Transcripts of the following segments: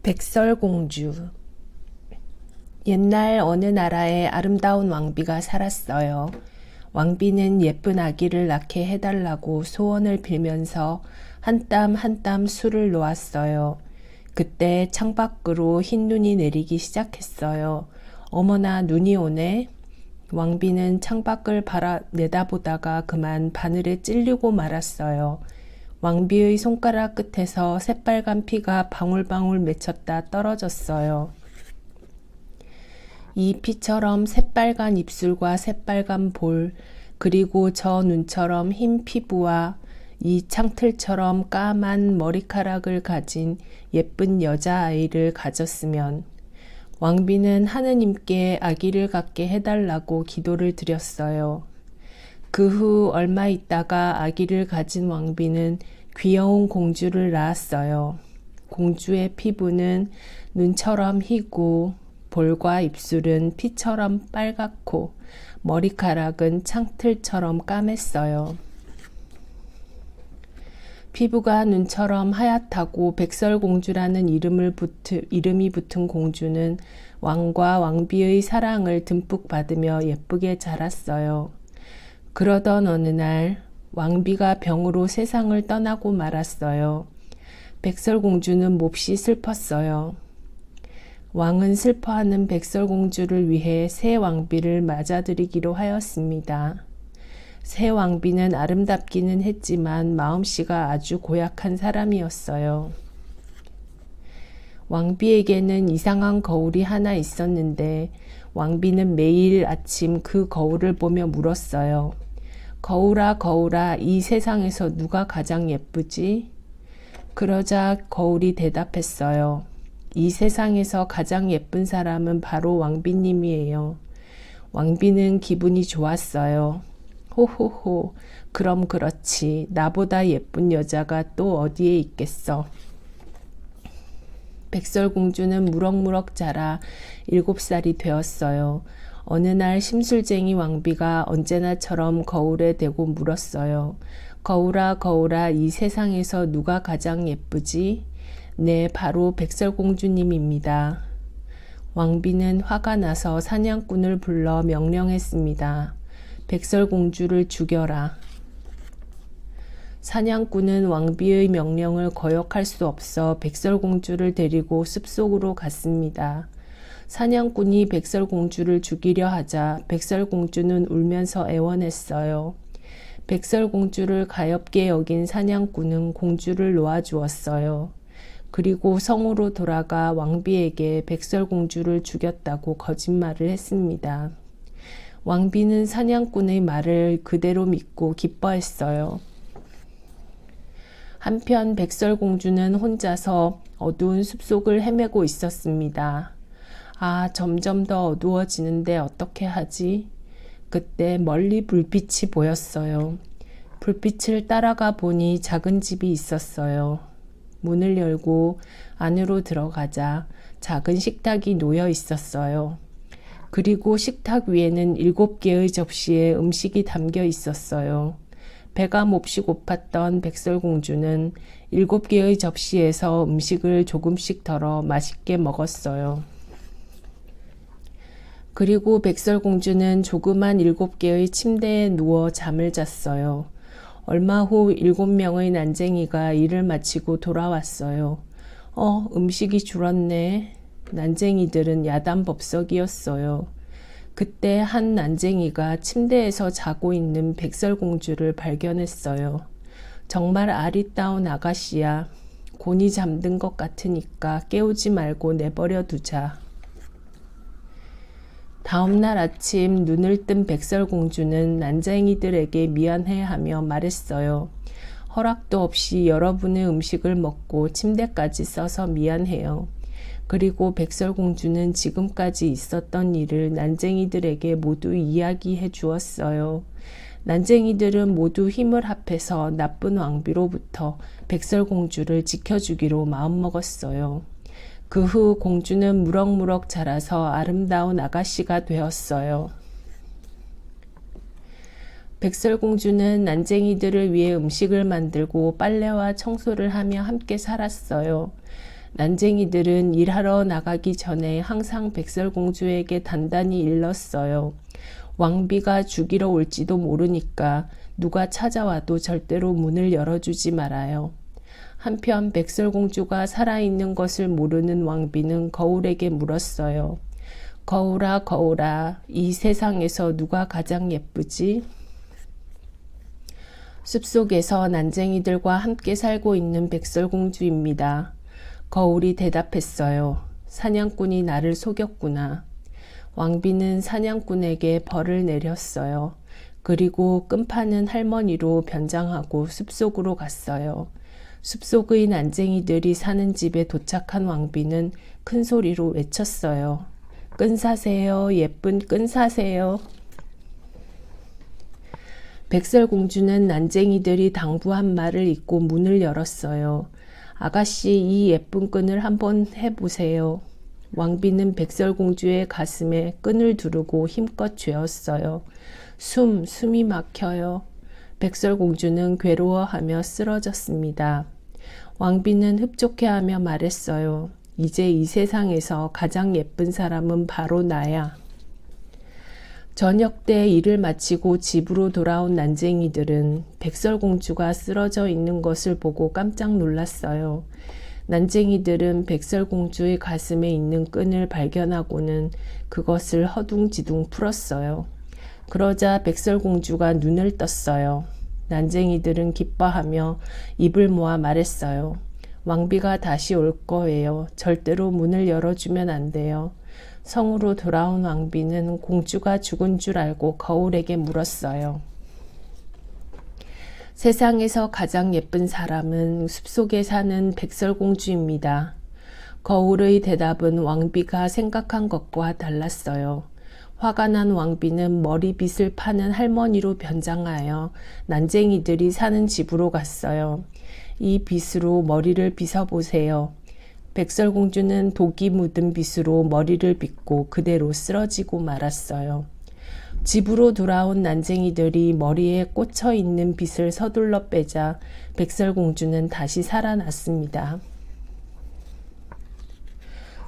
백설공주. 옛날 어느 나라에 아름다운 왕비가 살았어요. 왕비는 예쁜 아기를 낳게 해달라고 소원을 빌면서 한 땀 한 땀 수를 놓았어요. 그때 창밖으로 흰 눈이 내리기 시작했어요. 어머나, 눈이 오네. 왕비는 창밖을 내다보다가 그만 바늘에 찔리고 말았어요. 왕비의 손가락 끝에서 새빨간 피가 방울방울 맺혔다 떨어졌어요. 이 피처럼 새빨간 입술과 새빨간 볼, 그리고 저 눈처럼 흰 피부와 이 창틀처럼 까만 머리카락을 가진 예쁜 여자아이를 가졌으면 왕비는 하느님께 아기를 갖게 해달라고 기도를 드렸어요. 그 후 얼마 있다가 아기를 가진 왕비는 귀여운 공주를 낳았어요. 공주의 피부는 눈처럼 희고 볼과 입술은 피처럼 빨갛고 머리카락은 창틀처럼 까맸어요. 피부가 눈처럼 하얗다고 백설공주라는 이름이 붙은 공주는 왕과 왕비의 사랑을 듬뿍 받으며 예쁘게 자랐어요. 그러던 어느 날 왕비가 병으로 세상을 떠나고 말았어요. 백설공주는 몹시 슬펐어요. 왕은 슬퍼하는 백설공주를 위해 새 왕비를 맞아들이기로 하였습니다. 새 왕비는 아름답기는 했지만 마음씨가 아주 고약한 사람이었어요. 왕비에게는 이상한 거울이 하나 있었는데 왕비는 매일 아침 그 거울을 보며 물었어요. 거울아, 거울아, 이 세상에서 누가 가장 예쁘지? 그러자 거울이 대답했어요. 이 세상에서 가장 예쁜 사람은 바로 왕비님이에요. 왕비는 기분이 좋았어요. 호호호, 그럼 그렇지. 나보다 예쁜 여자가 또 어디에 있겠어. 백설공주는 무럭무럭 자라 7살이 되었어요. 어느 날 심술쟁이 왕비가 언제나처럼 거울에 대고 물었어요. 거울아, 거울아, 이 세상에서 누가 가장 예쁘지? 네, 바로 백설공주님입니다. 왕비는 화가 나서 사냥꾼을 불러 명령했습니다. 백설공주를 죽여라. 사냥꾼은 왕비의 명령을 거역할 수 없어 백설공주를 데리고 숲속으로 갔습니다. 사냥꾼이 백설공주를 죽이려 하자 백설공주는 울면서 애원했어요. 백설공주를 가엾게 여긴 사냥꾼은 공주를 놓아주었어요. 그리고 성으로 돌아가 왕비에게 백설공주를 죽였다고 거짓말을 했습니다. 왕비는 사냥꾼의 말을 그대로 믿고 기뻐했어요. 한편 백설공주는 혼자서 어두운 숲속을 헤매고 있었습니다. 아, 점점 더 어두워지는데 어떻게 하지? 그때 멀리 불빛이 보였어요. 불빛을 따라가 보니 작은 집이 있었어요. 문을 열고 안으로 들어가자 작은 식탁이 놓여 있었어요. 그리고 식탁 위에는 7개의 접시에 음식이 담겨 있었어요. 배가 몹시 고팠던 백설공주는 7개의 접시에서 음식을 조금씩 덜어 맛있게 먹었어요. 그리고 백설공주는 조그만 7개의 침대에 누워 잠을 잤어요. 얼마 후 7명의 난쟁이가 일을 마치고 돌아왔어요. 음식이 줄었네. 난쟁이들은 야단법석이었어요. 그때 한 난쟁이가 침대에서 자고 있는 백설공주를 발견했어요. 정말 아리따운 아가씨야. 곤히 잠든 것 같으니까 깨우지 말고 내버려 두자. 다음날 아침 눈을 뜬 백설공주는 난쟁이들에게 미안해하며 말했어요. 허락도 없이 여러분의 음식을 먹고 침대까지 써서 미안해요. 그리고 백설공주는 지금까지 있었던 일을 난쟁이들에게 모두 이야기해 주었어요. 난쟁이들은 모두 힘을 합해서 나쁜 왕비로부터 백설공주를 지켜주기로 마음먹었어요. 그 후 공주는 무럭무럭 자라서 아름다운 아가씨가 되었어요. 백설공주는 난쟁이들을 위해 음식을 만들고 빨래와 청소를 하며 함께 살았어요. 난쟁이들은 일하러 나가기 전에 항상 백설공주에게 단단히 일렀어요. 왕비가 죽이러 올지도 모르니까 누가 찾아와도 절대로 문을 열어주지 말아요. 한편 백설공주가 살아있는 것을 모르는 왕비는 거울에게 물었어요. 거울아, 거울아, 이 세상에서 누가 가장 예쁘지? 숲속에서 난쟁이들과 함께 살고 있는 백설공주입니다. 거울이 대답했어요. 사냥꾼이 나를 속였구나. 왕비는 사냥꾼에게 벌을 내렸어요. 그리고 끈파는 할머니로 변장하고 숲속으로 갔어요. 숲속의 난쟁이들이 사는 집에 도착한 왕비는 큰 소리로 외쳤어요. 끈 사세요. 예쁜 끈 사세요. 백설공주는 난쟁이들이 당부한 말을 잊고 문을 열었어요. 아가씨, 이 예쁜 끈을 한번 해보세요. 왕비는 백설공주의 가슴에 끈을 두르고 힘껏 쥐었어요. 숨이 막혀요. 백설공주는 괴로워하며 쓰러졌습니다. 왕비는 흡족해하며 말했어요. 이제 이 세상에서 가장 예쁜 사람은 바로 나야. 저녁 때 일을 마치고 집으로 돌아온 난쟁이들은 백설공주가 쓰러져 있는 것을 보고 깜짝 놀랐어요. 난쟁이들은 백설공주의 가슴에 있는 끈을 발견하고는 그것을 허둥지둥 풀었어요. 그러자 백설공주가 눈을 떴어요. 난쟁이들은 기뻐하며 입을 모아 말했어요. 왕비가 다시 올 거예요. 절대로 문을 열어주면 안 돼요. 성으로 돌아온 왕비는 공주가 죽은 줄 알고 거울에게 물었어요. 세상에서 가장 예쁜 사람은 숲속에 사는 백설공주입니다. 거울의 대답은 왕비가 생각한 것과 달랐어요. 화가 난 왕비는 머리빗을 파는 할머니로 변장하여 난쟁이들이 사는 집으로 갔어요. 이 빗으로 머리를 빗어보세요. 백설공주는 독이 묻은 빗으로 머리를 빗고 그대로 쓰러지고 말았어요. 집으로 돌아온 난쟁이들이 머리에 꽂혀 있는 빗을 서둘러 빼자 백설공주는 다시 살아났습니다.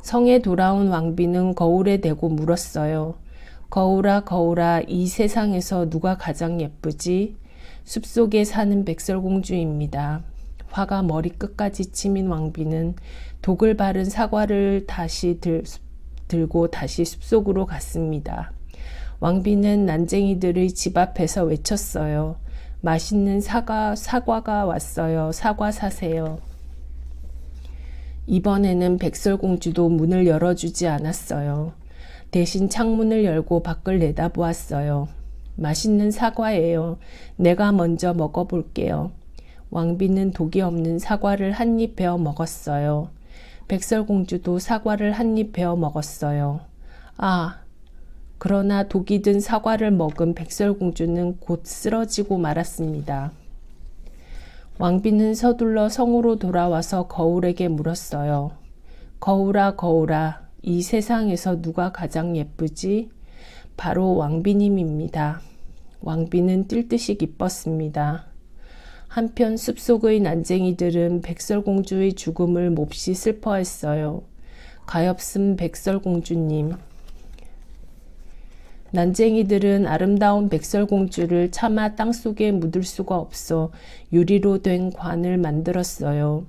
성에 돌아온 왕비는 거울에 대고 물었어요. 거울아, 거울아, 이 세상에서 누가 가장 예쁘지? 숲속에 사는 백설공주입니다. 화가 머리끝까지 치민 왕비는 독을 바른 사과를 다시 들고 다시 숲속으로 갔습니다. 왕비는 난쟁이들의 집 앞에서 외쳤어요. 맛있는 사과가 왔어요. 사과 사세요. 이번에는 백설공주도 문을 열어주지 않았어요. 대신 창문을 열고 밖을 내다보았어요. 맛있는 사과예요. 내가 먼저 먹어볼게요. 왕비는 독이 없는 사과를 한 입 베어 먹었어요. 백설공주도 사과를 한 입 베어 먹었어요. 그러나 독이 든 사과를 먹은 백설공주는 곧 쓰러지고 말았습니다. 왕비는 서둘러 성으로 돌아와서 거울에게 물었어요. 거울아, 거울아, 이 세상에서 누가 가장 예쁘지? 바로 왕비님입니다. 왕비는 뛸 듯이 기뻤습니다. 한편 숲속의 난쟁이들은 백설공주의 죽음을 몹시 슬퍼했어요. 가엾은 백설공주님. 난쟁이들은 아름다운 백설공주를 차마 땅속에 묻을 수가 없어 유리로 된 관을 만들었어요.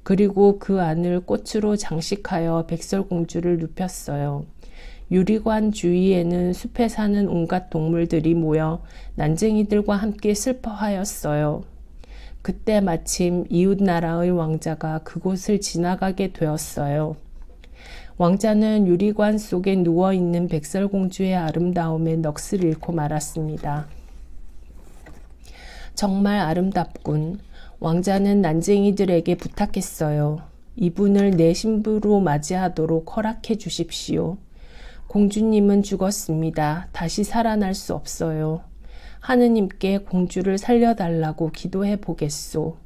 그리고 그 안을 꽃으로 장식하여 백설공주를 눕혔어요. 유리관 주위에는 숲에 사는 온갖 동물들이 모여 난쟁이들과 함께 슬퍼하였어요. 그때 마침 이웃나라의 왕자가 그곳을 지나가게 되었어요. 왕자는 유리관 속에 누워있는 백설공주의 아름다움에 넋을 잃고 말았습니다. 정말 아름답군. 왕자는 난쟁이들에게 부탁했어요. 이분을 내 신부로 맞이하도록 허락해 주십시오. 공주님은 죽었습니다. 다시 살아날 수 없어요. 하느님께 공주를 살려달라고 기도해 보겠소.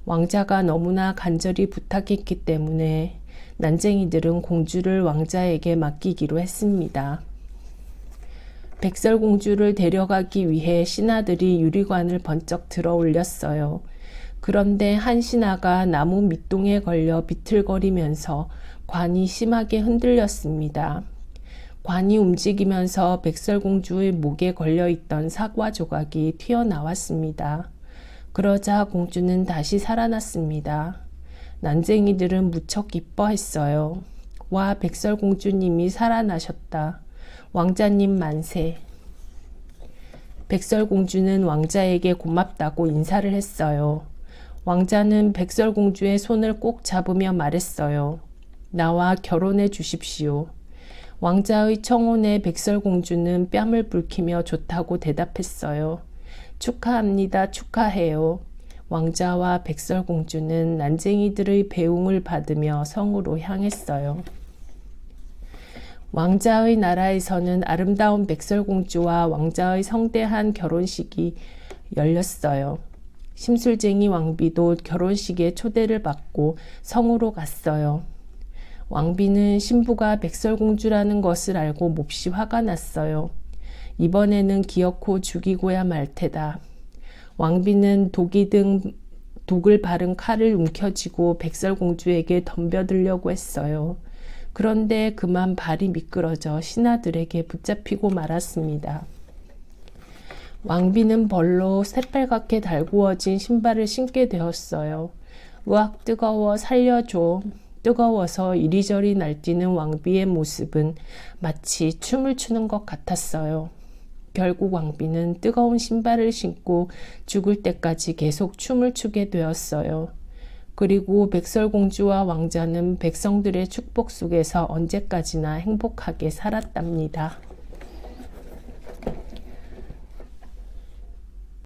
왕자가 너무나 간절히 부탁했기 때문에 난쟁이들은 공주를 왕자에게 맡기기로 했습니다. 백설공주를 데려가기 위해 신하들이 유리관을 번쩍 들어 올렸어요. 그런데 한 신하가 나무 밑동에 걸려 비틀거리면서 관이 심하게 흔들렸습니다. 관이 움직이면서 백설공주의 목에 걸려있던 사과 조각이 튀어나왔습니다. 그러자 공주는 다시 살아났습니다. 난쟁이들은 무척 기뻐했어요. 와, 백설공주님이 살아나셨다. 왕자님 만세. 백설공주는 왕자에게 고맙다고 인사를 했어요. 왕자는 백설공주의 손을 꼭 잡으며 말했어요. 나와 결혼해 주십시오. 왕자의 청혼에 백설공주는 뺨을 붉히며 좋다고 대답했어요. 축하합니다. 축하해요. 왕자와 백설공주는 난쟁이들의 배웅을 받으며 성으로 향했어요. 왕자의 나라에서는 아름다운 백설공주와 왕자의 성대한 결혼식이 열렸어요. 심술쟁이 왕비도 결혼식에 초대를 받고 성으로 갔어요. 왕비는 신부가 백설공주라는 것을 알고 몹시 화가 났어요. 이번에는 기어코 죽이고야 말 테다. 왕비는 독을 바른 칼을 움켜쥐고 백설공주에게 덤벼들려고 했어요. 그런데 그만 발이 미끄러져 신하들에게 붙잡히고 말았습니다. 왕비는 벌로 새빨갛게 달구어진 신발을 신게 되었어요. 으악, 뜨거워, 살려줘. 뜨거워서 이리저리 날뛰는 왕비의 모습은 마치 춤을 추는 것 같았어요. 결국 왕비는 뜨거운 신발을 신고 죽을 때까지 계속 춤을 추게 되었어요. 그리고 백설공주와 왕자는 백성들의 축복 속에서 언제까지나 행복하게 살았답니다.